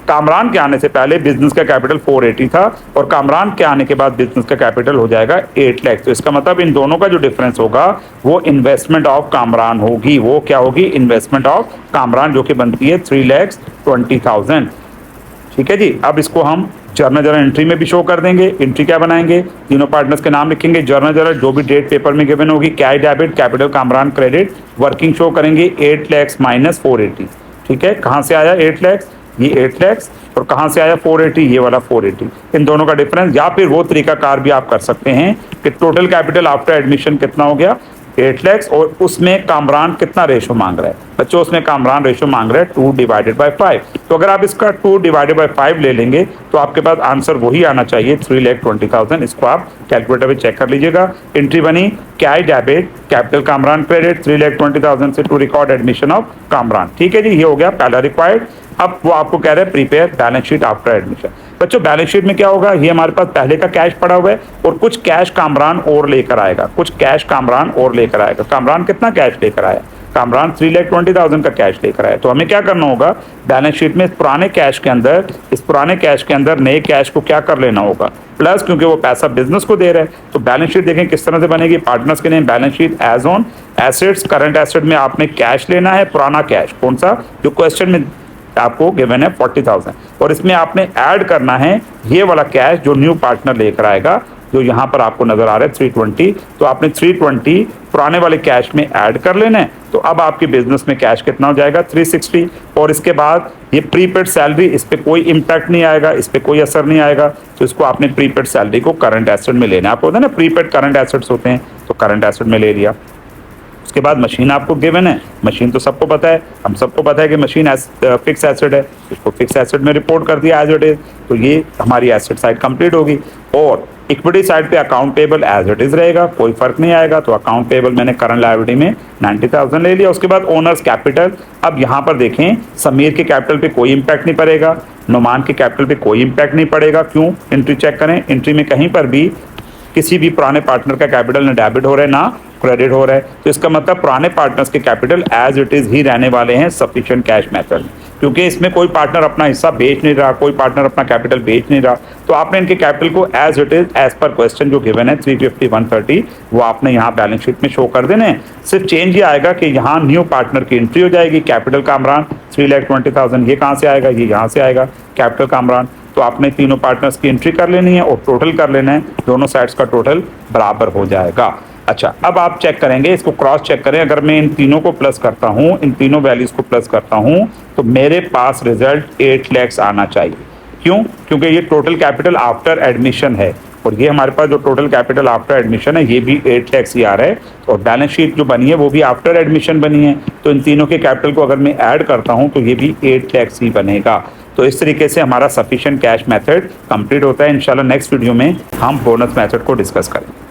कामरान के आने से पहले बिजनेस का कैपिटल 480 था और कामरान के आने के बाद बिजनेस का कैपिटल हो जाएगा 8 लाख। तो इसका मतलब इन दोनों का जो डिफरेंस होगा वो इन्वेस्टमेंट ऑफ कामरान होगी। वो क्या होगी? इन्वेस्टमेंट ऑफ कामरान, जो कि बनती है 3,20,000। ठीक है जी। अब इसको हम जर्नल एंट्री में भी शो कर देंगे। एंट्री क्या बनाएंगे? तीनों पार्टनर्स के नाम लिखेंगे, जर्नल जो भी डेट पेपर में गिवन होगी, cash debit, capital Kamran credit, working show करेंगे 8 लाख माइनस 480। ठीक है। कहाँ से आया 8 लाख? ये 8 लाख। और कहाँ से आया 480? ये वाला 480। इन दोनों का डिफरेंस, या फिर वो तरीकाकार भी आप कर सकते हैं कि टोटल कैपिटल आफ्टर एडमिशन कितना हो गया? 8 लाख। और उसमें कामरान कितना रेशो मांग रहा है? बच्चों उसमें कामरान रेशो मांग रहा है 2/5। तो अगर आप इसका 2/5 ले लेंगे तो आपके पास आंसर वही आना चाहिए 3,20,000। इसको आप कैलकुलेटर में चेक कर लीजिएगा। एंट्री बनी cash debit, capital Kamran credit 3,20,000 से to record admission of Kamran. ठीक है जी। ये हो गया पहला रिक्वायर्ड। अब वो आपको कह रहे हैं prepare balance sheet after admission. बच्चों बैलेंस शीट में क्या होगा? ये हमारे पास पहले का कैश पड़ा हुआ है और कुछ कैश कामरान और लेकर आएगा, कुछ कैश कामरान और लेकर आएगा। कामरान कितना कैश लेकर आया? कामरान 3,20,000 का कैश लेकर आया। तो हमें क्या करना होगा? बैलेंस शीट में इस पुराने कैश के अंदर नए कैश को क्या कर लेना होगा? प्लस, क्योंकि वो पैसा बिजनेस को दे रहा है। तो बैलेंस शीट देखें किस तरह से बनेगी। पार्टनर्स के name balance sheet as on assets, current asset में आपने कैश लेना है, पुराना कैश कौन सा? जो क्वेश्चन में आपको गिवन है 40,000, और इसमें आपने ऐड करना है ये वाला कैश जो न्यू पार्टनर लेकर आएगा, जो यहाँ पर आपको नजर आ रहा है 320। तो आपने 320 पुराने वाले कैश में ऐड कर लेना है। तो अब आपके बिजनेस में कैश कितना हो जाएगा? 360। और इसके बाद ये प्रीपेड सैलरी, इस पर कोई इम्पैक्ट नहीं आएगा, इस पर कोई असर नहीं आएगा। तो इसको आपने प्रीपेड सैलरी को करंट एसेट में लेना है। आपको होता है ना प्रीपेड करंट एसेट्स होते हैं, तो करंट एसेट में ले लिया। उसके बाद मशीन आपको गिवन है, मशीन तो सबको पता है, हम सबको पता है कि मशीन फिक्स एसेट है, इसको फिक्स एसेट में रिपोर्ट कर दिया एज इट इज, तो ये हमारी एसेट साइड कंप्लीट होगी। और इक्विटी साइड पे account payable as it is रहेगा, कोई फर्क नहीं आएगा। तो अकाउंट पेबल मैंने करंट लायबिलिटी में 90,000 ले लिया। उसके बाद ओनर्स कैपिटल, अब यहाँ पर देखें समीर के कैपिटल पे कोई इंपैक्ट नहीं पड़ेगा, नुमान के कैपिटल पे कोई इंपैक्ट नहीं पड़ेगा। क्यों? एंट्री चेक करें, एंट्री में कहीं पर भी किसी भी पुराने पार्टनर का कैपिटल ना डेबिट हो रहा है ना क्रेडिट हो रहा है। तो इसका मतलब पुराने पार्टनर्स के कैपिटल एज इट इज ही रहने वाले हैं सफिशिएंट कैश मेथड, क्योंकि इसमें कोई पार्टनर अपना हिस्सा बेच नहीं रहा, कोई पार्टनर अपना कैपिटल बेच नहीं रहा। तो आपने इनके कैपिटल को एज इट इज एज पर क्वेश्चन जो गिवन है 350 130 वो आपने यहाँ बैलेंस शीट में शो कर देने हैं। सिर्फ चेंज ये आएगा कि यहाँ न्यू पार्टनर की एंट्री हो जाएगी, कैपिटल कामरान 3,20,000, ये कहाँ से आएगा? ये यहाँ से आएगा कैपिटल कामरान। तो आपने तीनों पार्टनर्स की एंट्री कर लेनी है और टोटल कर लेना है, दोनों साइड्स का टोटल बराबर हो जाएगा। अच्छा, अब आप चेक करेंगे, इसको क्रॉस चेक करें, अगर मैं इन तीनों को प्लस करता हूं, इन तीनों वैल्यूज को प्लस करता हूं, तो मेरे पास रिजल्ट 8 लाख आना चाहिए। क्यों? क्योंकि ये टोटल कैपिटल आफ्टर एडमिशन है और ये हमारे पास जो टोटल कैपिटल आफ्टर एडमिशन है ये भी 8 लाख ही आ रहा है और बैलेंस शीट जो बनी है वो भी आफ्टर एडमिशन बनी है। तो इन तीनों के कैपिटल को अगर मैं ऐड करता हूं तो ये भी 8 लाख ही बनेगा। तो इस तरीके से हमारा सफिशिएंट कैश मेथड कंप्लीट होता है। इंशाल्लाह नेक्स्ट वीडियो में हम बोनस मेथड को डिस्कस करेंगे।